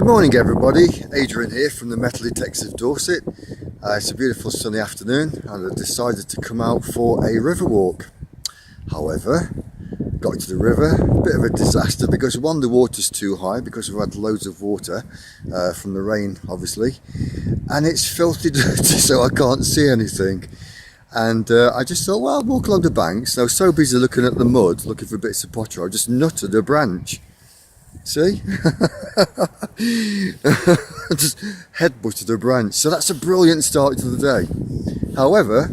morning everybody, Adrian here from the Metal Detective Dorset. It's a beautiful sunny afternoon and I decided to come out for a river walk. However, got to the river, a bit of a disaster because one, the water's too high because we've had loads of water from the rain obviously, and it's filthy dirty so I can't see anything. And I just thought, well, I'll walk along the banks. And I was so busy looking at the mud, looking for bits of pottery, I just nutted a branch. See? Just headbutted a branch. So that's a brilliant start to the day. However,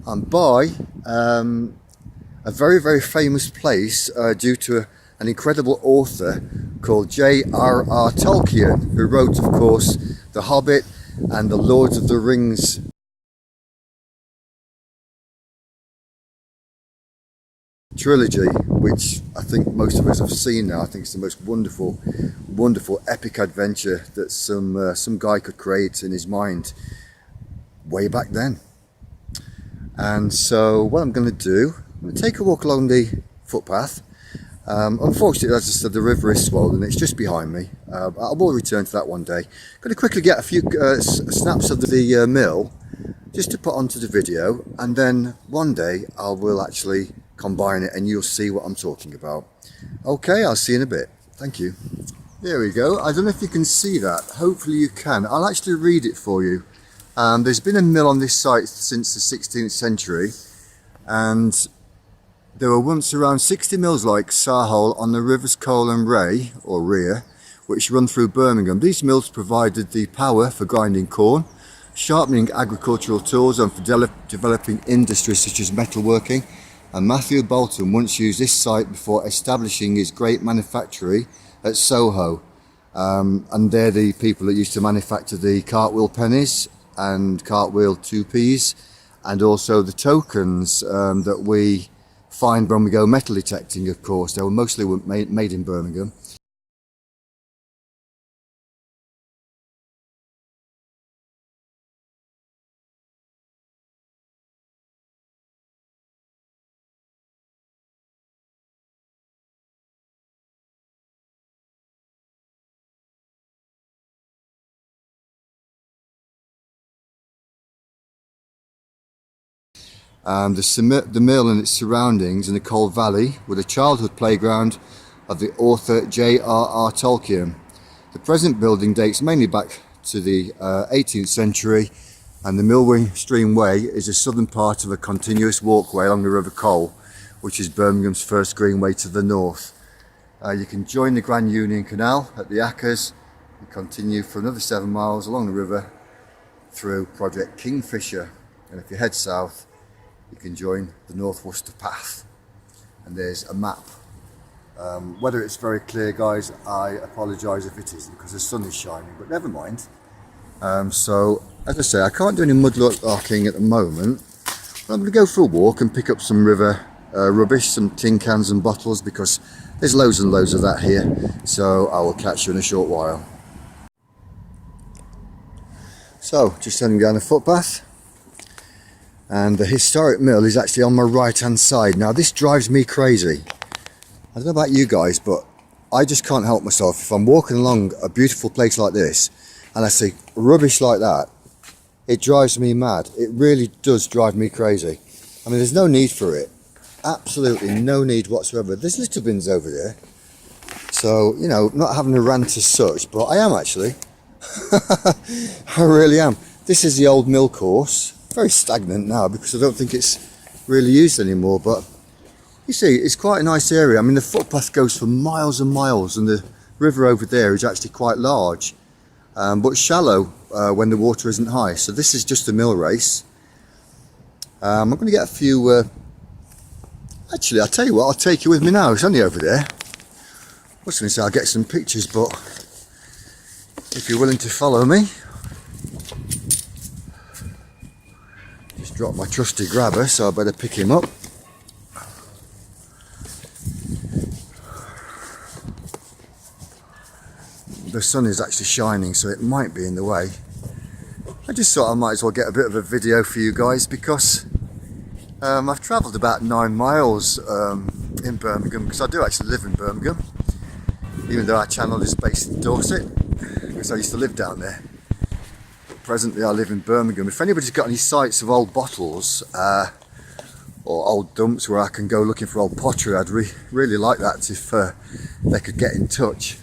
I'm by a very, very famous place due to an incredible author called J.R.R. Tolkien, who wrote, of course, The Hobbit and the Lord of the Rings trilogy, which I think most of us have seen now. I think it's the most wonderful, wonderful epic adventure that some guy could create in his mind way back then. And so what I'm going to do, I'm going to take a walk along the footpath. Unfortunately, as I said, the river is swollen. It's just behind me. I will return to that one day. Going to quickly get a few snaps of the mill just to put onto the video, and then one day I will actually combine it and you'll see what I'm talking about. Okay, I'll see you in a bit. Thank you. There we go. I don't know if you can see that. Hopefully you can. I'll actually read it for you. There's been a mill on this site since the 16th century, and there were once around 60 mills like Sarhole on the rivers Cole and Ray, or Rhea, which run through Birmingham. These mills provided the power for grinding corn, sharpening agricultural tools, and for developing industries such as metalworking. And Matthew Bolton once used this site before establishing his great manufactory at Soho. And they're the people that used to manufacture the cartwheel pennies and cartwheel 2p's, and also the tokens that we find when we go metal detecting, of course. They were mostly made in Birmingham. The mill and its surroundings in the Cole Valley were the childhood playground of the author J.R.R. Tolkien. The present building dates mainly back to the 18th century, and the Millwing Stream Way is the southern part of a continuous walkway along the River Cole, which is Birmingham's first greenway to the north. You can join the Grand Union Canal at the Ackers and continue for another 7 miles along the river through Project Kingfisher. And if you head south, you can join the North Worcester Path, and there's a map. Whether it's very clear, guys, I apologise if it isn't because the sun is shining, but never mind. So as I say, I can't do any mudlarking at the moment, but I'm going to go for a walk and pick up some river rubbish, some tin cans and bottles, because there's loads and loads of that here. So I will catch you in a short while. So just heading down the footpath, and the historic mill is actually on my right hand side. Now this drives me crazy. I don't know about you guys, but I just can't help myself. If I'm walking along a beautiful place like this and I see rubbish like that, it drives me mad. It really does drive me crazy. I mean, there's no need for it. Absolutely no need whatsoever. There's litter bins over there. So, you know, not having a rant as such, but I am actually. I really am. This is the old mill course. Very stagnant now because I don't think it's really used anymore, but you see, it's quite a nice area. I mean, the footpath goes for miles and miles, and the river over there is actually quite large, but shallow when the water isn't high. So this is just a mill race. I'm going to get a few actually, I'll tell you what, I'll take you with me now. It's only over there. I was going to say I'll get some pictures, but if you're willing to follow me. Dropped my trusty grabber, so I better pick him up. The sun is actually shining, so it might be in the way. I just thought I might as well get a bit of a video for you guys, because I've travelled about 9 miles in Birmingham, because I do actually live in Birmingham, even though our channel is based in Dorset. because I used to live down there. Presently I live in Birmingham. If anybody's got any sites of old bottles or old dumps where I can go looking for old pottery, I'd really like that if they could get in touch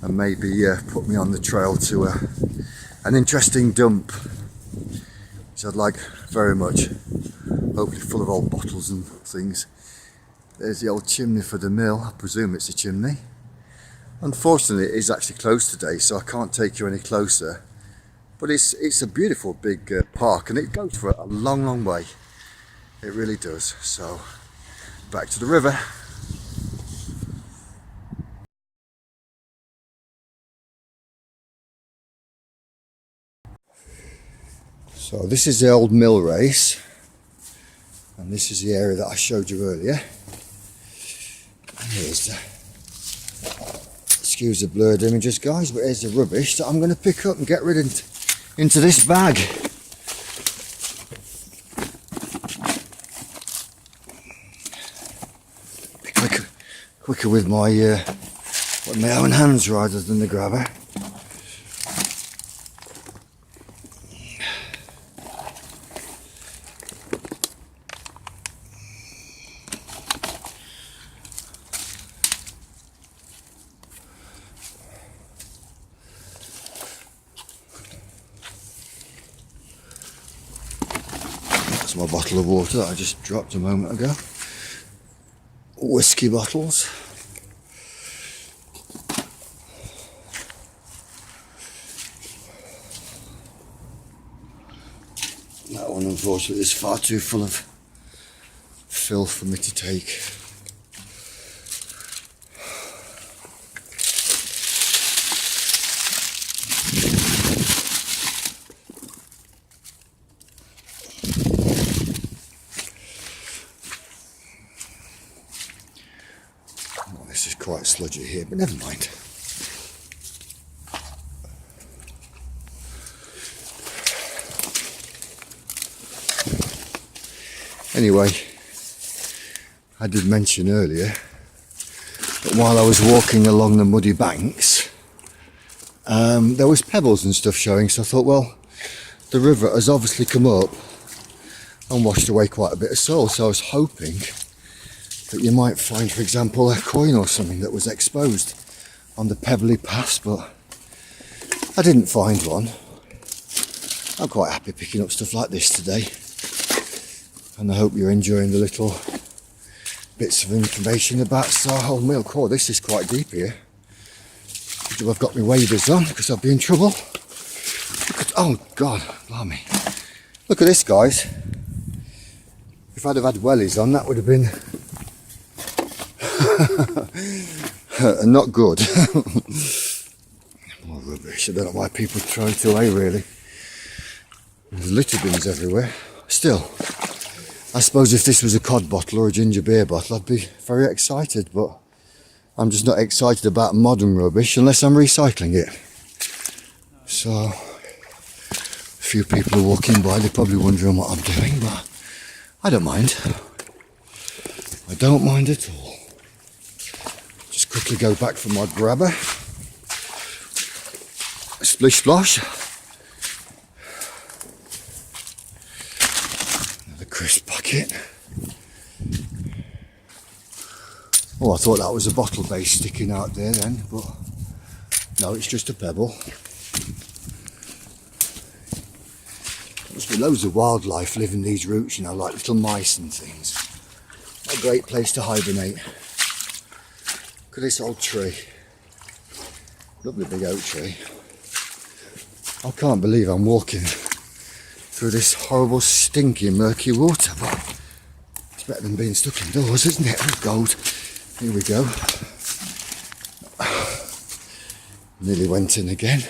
and maybe put me on the trail to an interesting dump, which I'd like very much. Hopefully full of old bottles and things. There's the old chimney for the mill. I presume it's a chimney. Unfortunately, it is actually closed today, so I can't take you any closer. But it's a beautiful big park, and it goes for a long way. It really does. So, back to the river. So this is the old mill race, and this is the area that I showed you earlier. And here's the, excuse the blurred images guys, but here's the rubbish that I'm going to pick up and get rid of into this bag. Be quicker with my own hands rather than the grabber. My bottle of water that I just dropped a moment ago. Whiskey bottles. That one unfortunately is far too full of filth for me to take. This is quite sludgy here, but never mind. Anyway, I did mention earlier that while I was walking along the muddy banks, there was pebbles and stuff showing, so I thought, well, the river has obviously come up and washed away quite a bit of soil, so I was hoping that you might find, for example, a coin or something that was exposed on the pebbly paths, but I didn't find one. I'm quite happy picking up stuff like this today, and I hope you're enjoying the little bits of information about Sarhole Mill. Oh, this is quite deep here. I've got my waders on because I'll be in trouble. Oh God, blimey. Look at this, guys. If I'd have had wellies on, that would have been not good. More rubbish. I don't know why people throw it away, really. There's litter bins everywhere. Still, I suppose if this was a cod bottle or a ginger beer bottle, I'd be very excited, but I'm just not excited about modern rubbish unless I'm recycling it. So, a few people are walking by, they're probably wondering what I'm doing, but I don't mind. I don't mind at all. Just quickly go back for my grabber. Splish splosh. Another crisp bucket. Oh, I thought that was a bottle base sticking out there then, but no, it's just a pebble. There must be loads of wildlife living these roots, you know, like little mice and things. A great place to hibernate. Look at this old tree. Lovely big oak tree. I can't believe I'm walking through this horrible, stinky, murky water, but it's better than being stuck indoors, isn't it? Oh, gold. Here we go. Nearly went in again.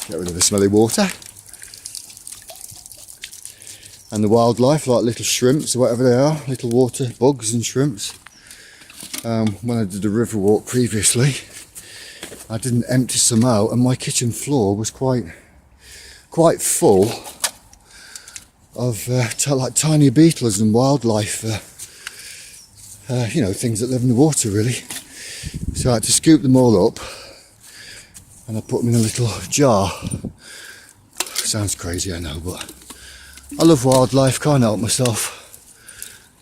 Get rid of the smelly water. And the wildlife, like little shrimps or whatever they are, little water bugs and shrimps. When I did the river walk previously, I didn't empty some out, and my kitchen floor was quite full of like tiny beetles and wildlife you know, things that live in the water really. So I had to scoop them all up and I put them in a little jar. Sounds crazy, I know, but I love wildlife, can't help myself.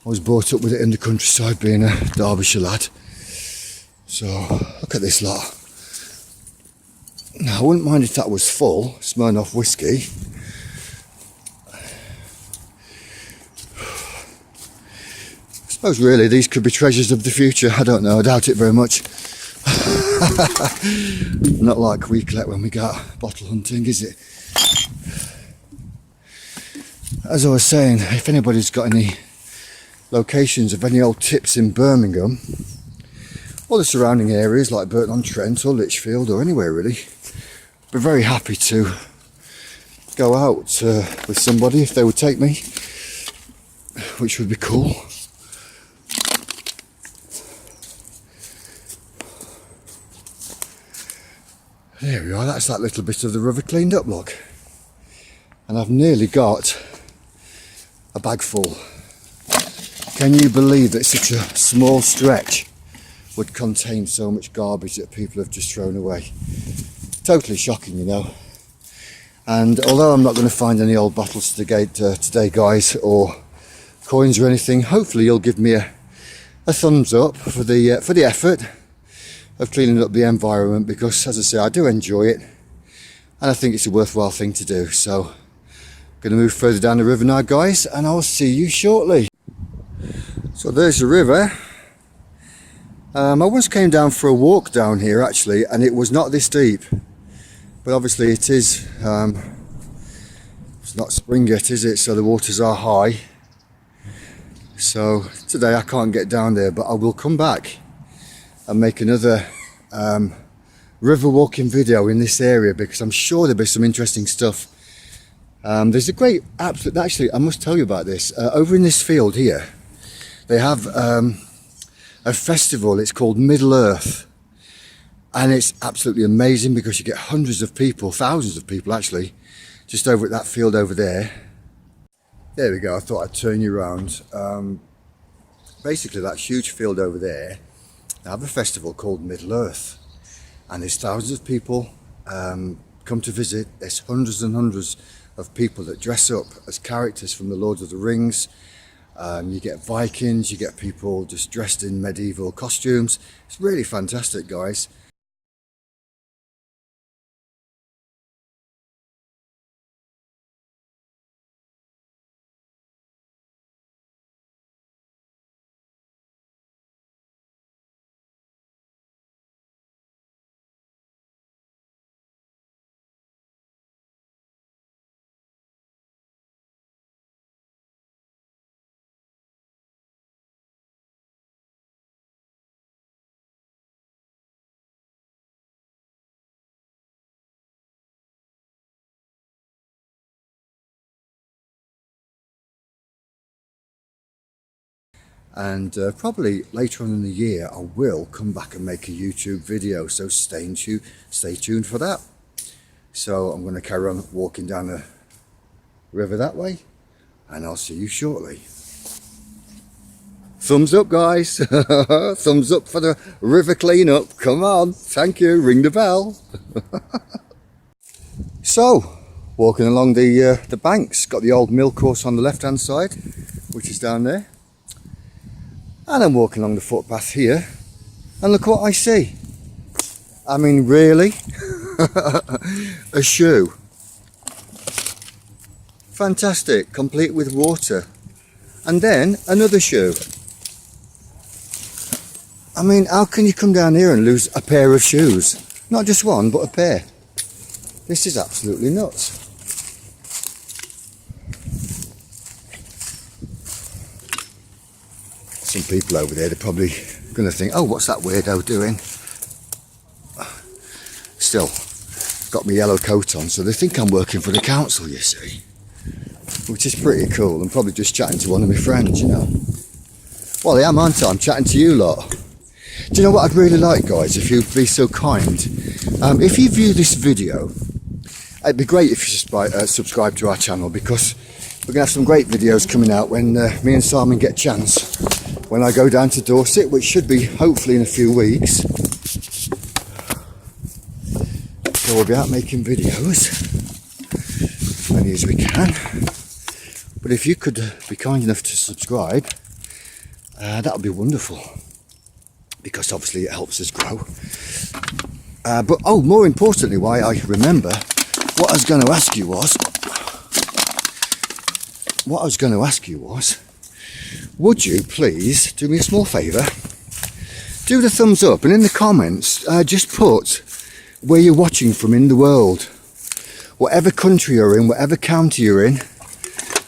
I was brought up with it in the countryside, being a Derbyshire lad. So look at this lot. Now I wouldn't mind if that was full Smirnoff whiskey. I suppose really these could be treasures of the future. I don't know, I doubt it very much. Not like we collect when we go out bottle hunting, is it? As I was saying, if anybody's got any locations of any old tips in Birmingham or the surrounding areas like Burton-on-Trent or Lichfield or anywhere really, I'd be very happy to go out with somebody if they would take me, which would be cool. There we are, that's that little bit of the river cleaned up, look. And I've nearly got a bag full. Can you believe that such a small stretch would contain so much garbage that people have just thrown away? Totally shocking, you know. And although I'm not going to find any old bottles today, guys, or coins or anything, hopefully you'll give me a thumbs up for the effort of cleaning up the environment, because as I say, I do enjoy it and I think it's a worthwhile thing to do. So I'm going to move further down the river now, guys, and I'll see you shortly. So there's the river. I once came down for a walk down here actually, and it was not this deep, but obviously it is. It's not spring yet, is it? So the waters are high. So today I can't get down there, but I will come back and make another river walking video in this area, because I'm sure there'll be some interesting stuff. There's a great, actually I must tell you about this. Over in this field here, they have a festival. It's called Middle Earth, and it's absolutely amazing because you get hundreds of people, thousands of people actually, just over at that field over there. There we go, I thought I'd turn you around. Basically that huge field over there, they have a festival called Middle Earth, and there's thousands of people come to visit. There's hundreds and hundreds of people that dress up as characters from the Lord of the Rings. You get Vikings, you get people just dressed in medieval costumes. It's really fantastic, guys. And probably later on in the year I will come back and make a YouTube video, so stay tuned for that. So I'm going to carry on walking down the river that way, and I'll see you shortly. Thumbs up, guys. Thumbs up for the river cleanup. Come on, thank you, ring the bell. So walking along the banks, got the old mill course on the left hand side, which is down there. And I'm walking along the footpath here, and look what I see. I mean, really? A shoe. Fantastic, complete with water. And then another shoe. I mean, how can you come down here and lose a pair of shoes? Not just one, but a pair. This is absolutely nuts. Some people over there, they're probably going to think, oh, what's that weirdo doing? Still, got my yellow coat on, so they think I'm working for the council, you see. Which is pretty cool. I'm probably just chatting to one of my friends, you know. Well, I am, aren't I? I'm chatting to you lot. Do you know what I'd really like, guys, if you'd be so kind? If you view this video, it'd be great if you subscribe to our channel, because we're going to have some great videos coming out when me and Simon get a chance. when I go down to Dorset, which should be hopefully in a few weeks. So we'll be out making videos, as many as we can. But if you could be kind enough to subscribe, that would be wonderful, because obviously it helps us grow. But more importantly, why I remember, what I was going to ask you was, would you please do me a small favour? Do the thumbs up, and in the comments, just put where you're watching from in the world. Whatever country you're in, whatever county you're in,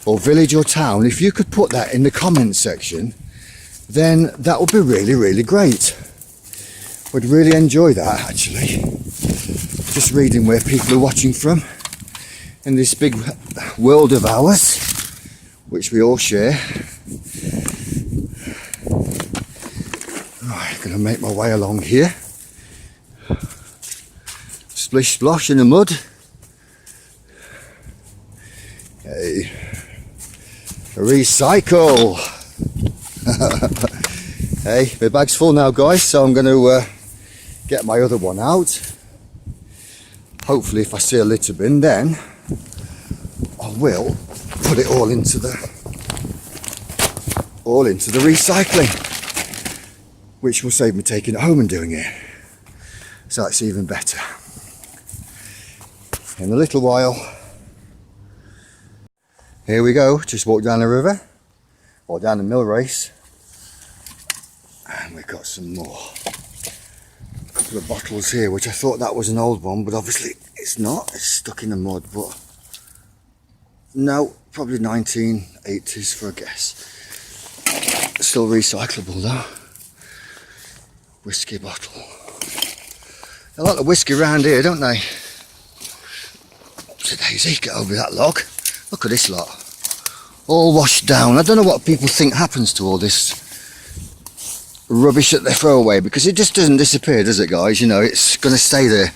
or village or town, if you could put that in the comments section, then that would be really, really great. Would really enjoy that, actually. Just reading where people are watching from in this big world of ours, which we all share. Right, gonna make my way along here. Splish splosh in the mud. Hey, recycle. Hey, my bag's full now, guys, so I'm going to get my other one out. Hopefully, if I see a litter bin, then I will put it all into the recycling, which will save me taking it home and doing it. So it's even better. In a little while. Here we go. Just walked down the river, or down the mill race. And we've got some more. A couple of bottles here, which I thought that was an old one, but obviously it's not. It's stuck in the mud, but no, probably 1980s for a guess. Still recyclable though. Whiskey bottle. They like the whiskey around here, don't they? It's a daisy, get over that log. Look at this lot. All washed down. I don't know what people think happens to all this rubbish that they throw away, because it just doesn't disappear, does it, guys? You know, it's going to stay there.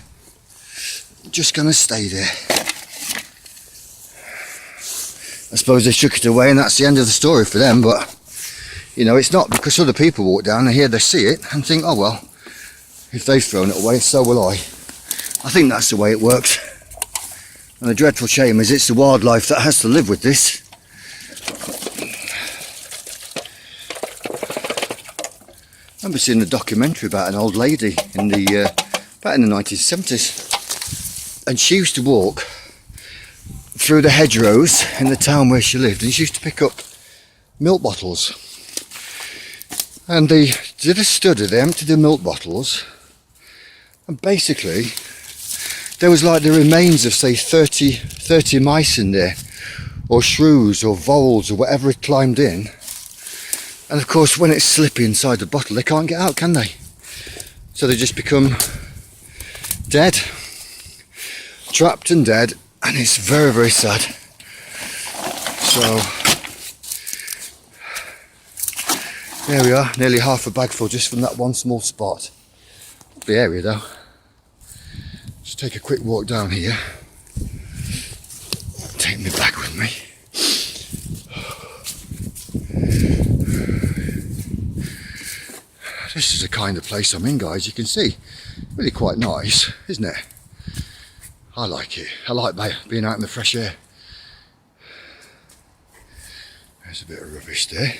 Just going to stay there. I suppose they shook it away and that's the end of the story for them, but you know, it's not, because other people walk down and here they see it and think, oh well, if they've thrown it away, so will I. I think that's the way it works. And the dreadful shame is it's the wildlife that has to live with this. I remember seeing a documentary about an old lady in the about in the 1970s, and she used to walk through the hedgerows in the town where she lived, and she used to pick up milk bottles, and they did a study. They emptied the milk bottles, and basically there was like the remains of say 30 mice in there, or shrews or voles or whatever had climbed in. And of course, when it's slippy inside the bottle, they can't get out, can they? So they just become dead, trapped and dead, and it's very, very sad. So there we are, nearly half a bag full just from that one small spot. The area though. Just take a quick walk down here. Take me back with me. This is the kind of place I'm in, guys. You can see, really quite nice, isn't it? I like it. I like being out in the fresh air. There's a bit of rubbish there.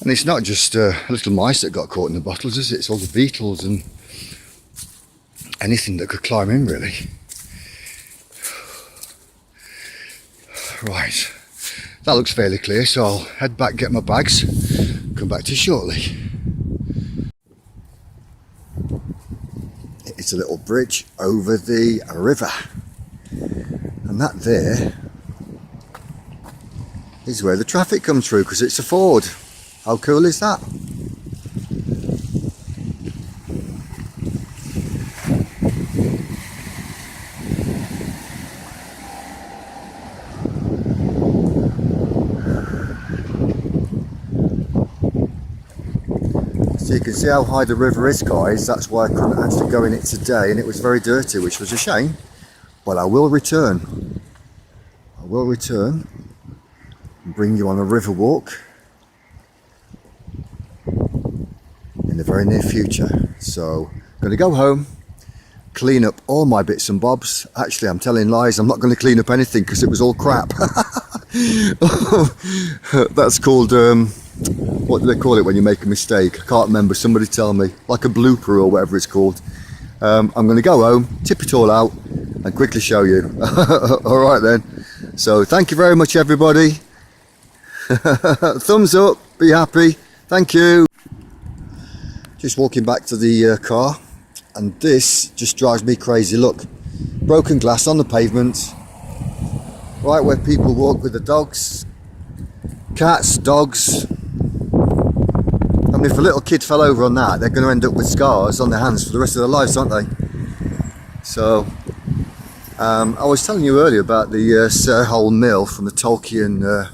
And it's not just little mice that got caught in the bottles, is it? It's all the beetles and anything that could climb in, really. Right. That looks fairly clear, so I'll head back, get my bags, come back to you shortly. It's a little bridge over the river, and that there is where the traffic comes through, because it's a ford. How cool is that? So you can see how high the river is, guys. That's why I couldn't actually go in it today, and it was very dirty, which was a shame. But I will return. I will return and bring you on a river walk in the very near future. So I'm going to go home, clean up all my bits and bobs. Actually, I'm telling lies, I'm not going to clean up anything because it was all crap. That's called, what do they call it when you make a mistake? I can't remember, somebody tell me. Like a blooper or whatever it's called. I'm going to go home, tip it all out and quickly show you. Alright then. So thank you very much everybody. Thumbs up, be happy. Thank you. Just walking back to the car, and this just drives me crazy. Look, broken glass on the pavement, right where people walk with the dogs, cats, dogs. I mean, if a little kid fell over on that, they're going to end up with scars on their hands for the rest of their lives, aren't they? So, I was telling you earlier about the Sirhole Mill from the Tolkien's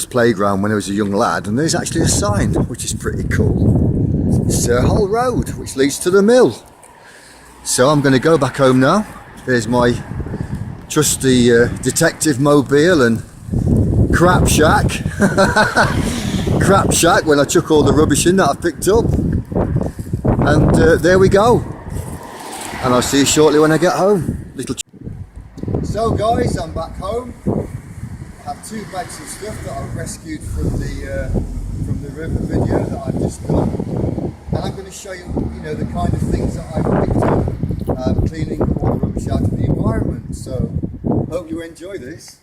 playground when I was a young lad, and there's actually a sign which is pretty cool. Sirhole Road, which leads to the mill. So I'm going to go back home now. There's my trusty detective mobile and crap shack. Crap shack when I chuck all the rubbish in that I've picked up. And there we go. And I'll see you shortly when I get home. So guys, I'm back home. I have 2 bags of stuff that I've rescued from the river video that I've just done, and I'm going to show you, the kind of things that I've picked up, cleaning all the rubbish out of the environment. So, hope you enjoy this.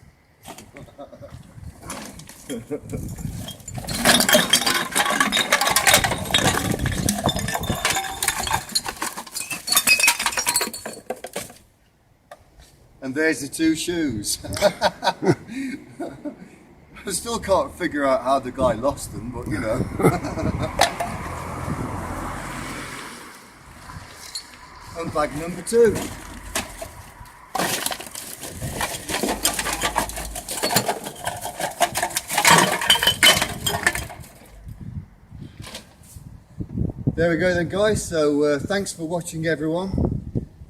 And there's the 2 shoes. I still can't figure out how the guy lost them, but And bag number 2. There we go then guys, so thanks for watching everyone.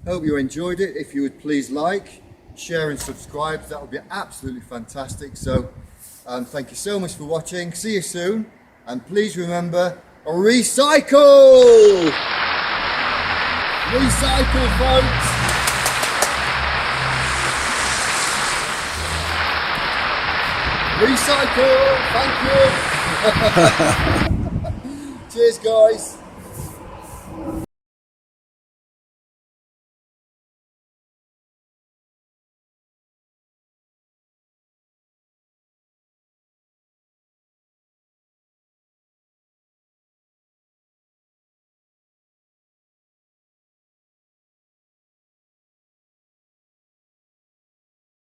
Hope you enjoyed it. If you would please like, share and subscribe, that would be absolutely fantastic. So thank you so much for watching. See you soon, and please remember, recycle! Recycle, folks! Recycle! Thank you! Cheers guys!